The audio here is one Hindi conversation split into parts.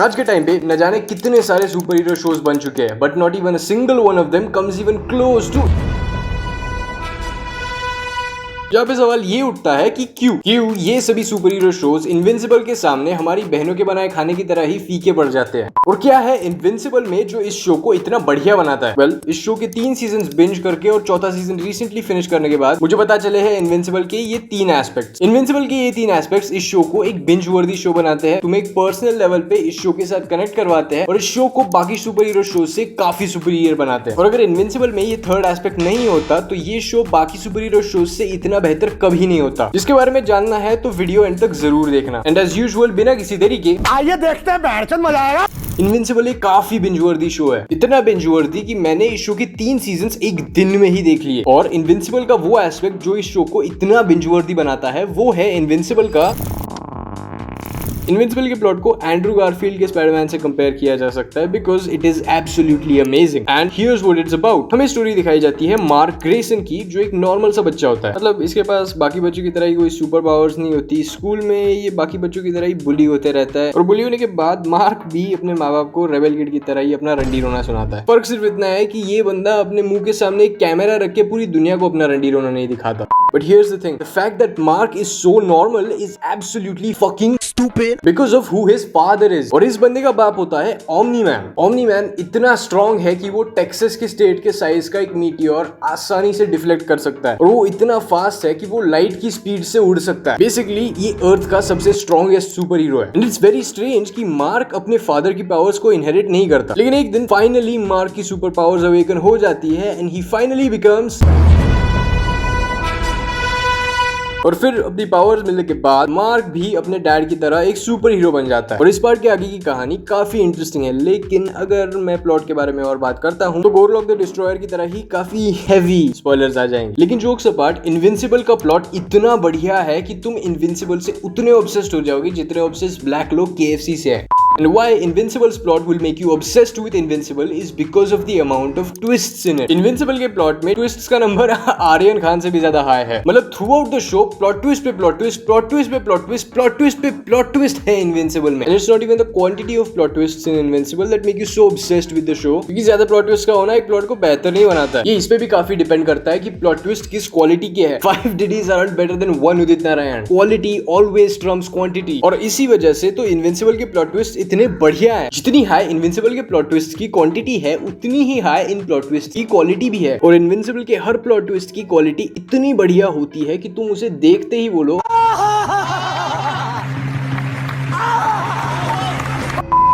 आज के टाइम पे न जाने कितने सारे सुपर हीरो शोज बन चुके हैं, but not even a single one of them comes even close to. यहाँ पे सवाल ये उठता है कि क्यों ये सभी सुपर हीरो शोज इनविंसिबल के सामने हमारी बहनों के बनाए खाने की तरह ही फीके पड़ जाते हैं। और क्या है इनविंसिबल में जो इस शो को इतना बढ़िया बनाता है? वेल, इस शो के 3 सीजन बिंज करके और चौथा सीजन रिसेंटली फिनिश करने के बाद मुझे पता चले हैं इनविंसिबल के ये 3 एस्पेक्ट्स। इनविंसिबल के ये 3 एस्पेक्ट्स इस शो को एक बिंज वर्दी शो बनाते हैं, तुम्हें एक पर्सनल लेवल पे इस शो के साथ कनेक्ट करवाते हैं और इस शो को बाकी सुपर हीरो शो से काफी सुपीरियर बनाते हैं। और अगर इनविंसिबल में ये थर्ड एस्पेक्ट नहीं होता तो ये शो बाकी सुपर हीरो शो से इतना बेहतर कभी नहीं होता। जिसके बारे में जानना है तो वीडियो एंड तक जरूर देखना। एंड एज यूजुअल बिना किसी देरी के आइए देखते हैं, बैठचंद मजा आएगा। इनविंसिबल एक काफी बिंज वर्दी शो है, इतना बिंज वर्दी कि मैंने इस शो के 3 सीजन्स एक दिन में ही देख लिए। और इनविंसिबल का वो एस्पेक्ट जो इस शो को इतना बिंज वर्दी बनाता है वो है इनविंसिबल के प्लॉट को एंड्रू गारफील्ड के स्पाइडरमैन से कंपेयर किया जा सकता है because it is absolutely amazing. And here's what it's about. हमें स्टोरी दिखाई जाती है मार्क ग्रेसन की, जो एक नॉर्मल सा बच्चा होता है। मतलब इसके पास बाकी बच्चों की तरह ही कोई सुपर पावर्स नहीं होती। स्कूल में ये बाकी बच्चों की तरह ही बुली होते रहता है और बुली होने के बाद मार्क भी अपने माँ बाप को रेबल किड की तरह ही अपना रंडी रोना सुनाता है। फर्क सिर्फ इतना है कि ये बंदा अपने मुंह के सामने एक कैमरा रख के पूरी दुनिया को अपना रंडी रोना नहीं दिखाता। But here's the thing, the fact that Mark is so normal is absolutely fucking stupid because of who his father is। और इस बंदे का बाप होता है ओमनी मैन। ओमनी मैन इतना स्ट्रॉन्ग है कि वो टेक्सास के स्टेट के साइज का एक मीटियोर आसानी से डिफ्लेक्ट कर सकता है और वो इतना फास्ट है कि वो लाइट की स्पीड से उड़ सकता है। बेसिकली ये अर्थ का सबसे स्ट्रॉन्गेस्ट सुपर हीरो है। एंड इट्स वेरी स्ट्रेंज कि मार्क अपने फादर की पावर्स को इनहेरिट नहीं करता, लेकिन एक दिन फाइनली मार्क की सुपर पावर्स अवेकन हो जाती है एंड ही फाइनली बिकम्स। और फिर अपनी पावर्स मिलने के बाद मार्क भी अपने डैड की तरह एक सुपर हीरो बन जाता है। और इस पार्ट के आगे की कहानी काफी इंटरेस्टिंग है, लेकिन अगर मैं प्लॉट के बारे में और बात करता हूँ तो गोरलॉक द डिस्ट्रॉयर की तरह ही काफी हैवी स्पॉयलर्स आ जाएंगे। लेकिन जोक्स अपार्ट, इनविंसिबल का प्लॉट इतना बढ़िया है कि तुम इनविंसिबल से उतने ऑब्सेस्ड हो जाओगे जितने ऑब्सेस्ड ब्लैक लोग KFC से है। And why Invincible's plot will make you obsessed with Invincible is because of the amount of twists in it. Invincible के plot में twists का नंबर आर्यन खान से भी ज्यादा हाई है। मतलब throughout the show plot twist पे plot twist, plot twist पे plot twist, plot twist पे plot twist है Invincible में। And it's not even the quantity of plot twists in Invincible that make you so obsessed with the show, क्योंकि ज्यादा plot twist का होना एक plot को बेहतर नहीं बनाता है। ये इस पे भी काफी डिपेंड करता है कि plot twist किस क्वालिटी के है। 5 DDs aren't better than 1 Udit Narayan. Quality always trumps quantity। और इसी वजह से तो Invincible के plot twist इतने बढ़िया है। जितनी हाई इनविंसिबल के प्लॉट ट्विस्ट की क्वांटिटी है उतनी ही हाई इन प्लॉट ट्विस्ट की क्वालिटी भी है। और इनविंसिबल के हर प्लॉट ट्विस्ट की क्वालिटी इतनी बढ़िया होती है कि तुम उसे देखते ही बोलो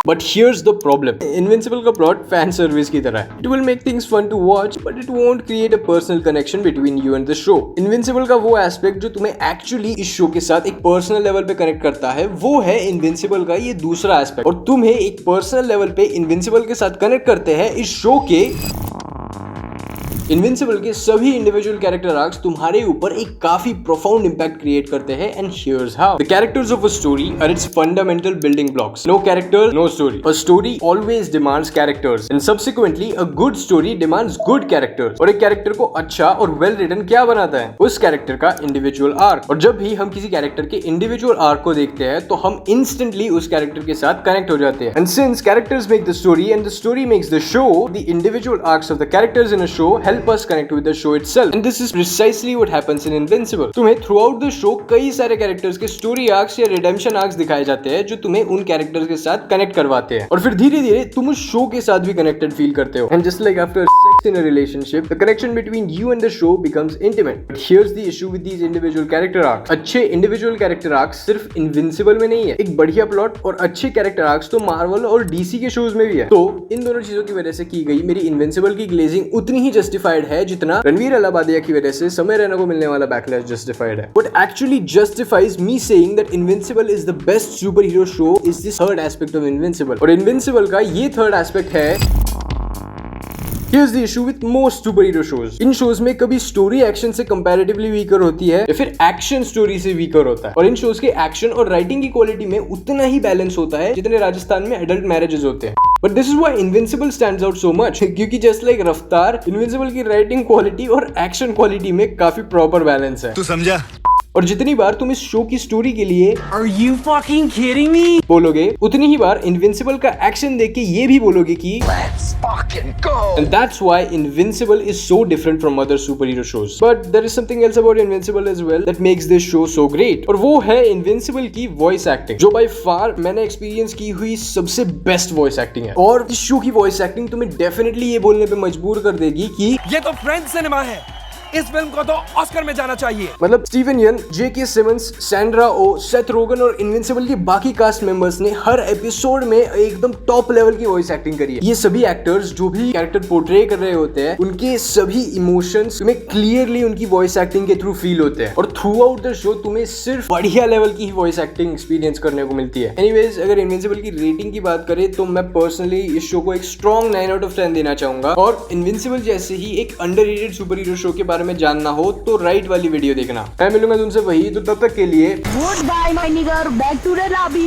But here's the problem. Invincible का plot fan service की तरह है. It will make things fun to watch, but it won't create a personal connection between you and the show. Invincible का वो aspect जो तुम्हें actually इस show के साथ एक personal level पे connect करता है, वो है Invincible का ये दूसरा aspect. और तुम्हें एक personal level पे Invincible के साथ connect करते हैं इस show के इनविंसिबल के सभी इंडिविजुअल कैरेक्टर आर्क्स तुम्हारे ऊपर एक काफी प्रोफाउंड इंपैक्ट क्रिएट करते हैं and here's how. The characters of a story are its fundamental building blocks. No character no story. A story always demands characters and subsequently a good story demands good characters. और एक कैरेक्टर को अच्छा और वेल रिटन क्या बनाता है? उस कैरेक्टर का इंडिविजुअल आर्क। और जब भी हम किसी कैरेक्टर के इंडिविजुअल आर्क को देखते हैं तो हम इंस्टेंटली उस कैरेक्टर के साथ कनेक्ट हो जाते हैं। And since characters make the story and the story makes the show, the individual arcs of the characters in a show help us connect with the show itself, and this is precisely what happens in Invincible. तुम्हें throughout the show कई सारे कैरेक्टर्स के स्टोरी आर्क्स या रिडेम्पशन आर्क्स दिखाए जाते हैं जो तुम्हें उन कैरेक्टर्स के साथ कनेक्ट करवाते हैं और फिर धीरे धीरे तुम उस शो के साथ भी कनेक्टेड फील करते हो। And just like after sex in a relationship, the connection between you and the show becomes intimate. But here's the issue with these individual character arcs. अच्छे individual character arcs सिर्फ Invincible में नहीं है। एक बढ़िया प्लॉट और अच्छे कैरेक्टर आर्क्स तो Marvel और DC के शोज में भी है। तो इन दोनों चीजों की वजह से की गई मेरी Invincible की ग्लेजिंग उतनी ही जस्टिफाइड है जितना रणवीर अलाबादिया की वजह से समय रैना को मिलने वाला बैकलैश जस्टिफाइड है। What actually justifies me saying that Invincible is the best superhero show is this third aspect of Invincible. और Invincible का ये थर्ड एस्पेक्ट है। Here's the issue with most superhero shows. In shows में कभी स्टोरी एक्शन से कंपैरेटिवली वीकर होती है या फिर एक्शन स्टोरी से वीकर होता है। और इन शोज के एक्शन और राइटिंग की क्वालिटी में उतना ही बैलेंस होता है जितने राजस्थान में एडल्ट मैरिजेस होते हैं। But this is why invincible stands out so much, क्योंकि जस्ट लाइक रफ्तार, इनविंसिबल की राइटिंग क्वालिटी और एक्शन क्वालिटी में काफी प्रॉपर बैलेंस है। तू समझा? और जितनी बार तुम इस शो की स्टोरी के लिए Are you fucking kidding me? बोलोगे उतनी ही बार इनविंसिबल का एक्शन देख के ये भी बोलोगे कि Let's fucking go. And that's why Invincible is so different from other superhero shows. But there is something else about Invincible as well that makes this show so great. और वो है Invincible की voice acting, जो by far मैंने experience की हुई सबसे best voice acting है। और इस शो की voice acting तुम्हें definitely ये बोलने पे मजबूर कर देगी कि ये तो फ्रेंच सिनेमा है, इस फिल्म को तो ऑस्कर में जाना चाहिए। मतलब स्टीवन यन, जेके सिमंस, सैंड्रा ओ, सेथ रोगन और इनविंसिबल की बाकी कास्ट मेंबर्स ने हर एपिसोड में एकदम टॉप लेवल की वॉइस एक्टिंग करी है। ये सभी एक्टर्स जो भी कैरेक्टर पोर्ट्रे कर रहे होते हैं, उनके सभी इमोशंस तुम्हें क्लियरली उनकी वॉइस एक्टिंग के थ्रू फील होते हैं और थ्रू आउट द शो तुम्हें सिर्फ बढ़िया लेवल की ही वॉइस एक्टिंग एक्सपीरियंस करने को मिलती है। एनीवेज, अगर इनविंसिबल की रेटिंग की बात करें तो मैं पर्सनली इस शो को एक स्ट्रॉन्ग 9 out of 10 देना चाहूंगा। और इनविंसिबल जैसे ही एक अंडररेटेड सुपर हीरो शो के बारे में जानना हो तो राइट वाली वीडियो देखना। मैं मिलूंगा तुमसे वही, तो तब तक के लिए Goodbye, my nigger. Back to the lobby.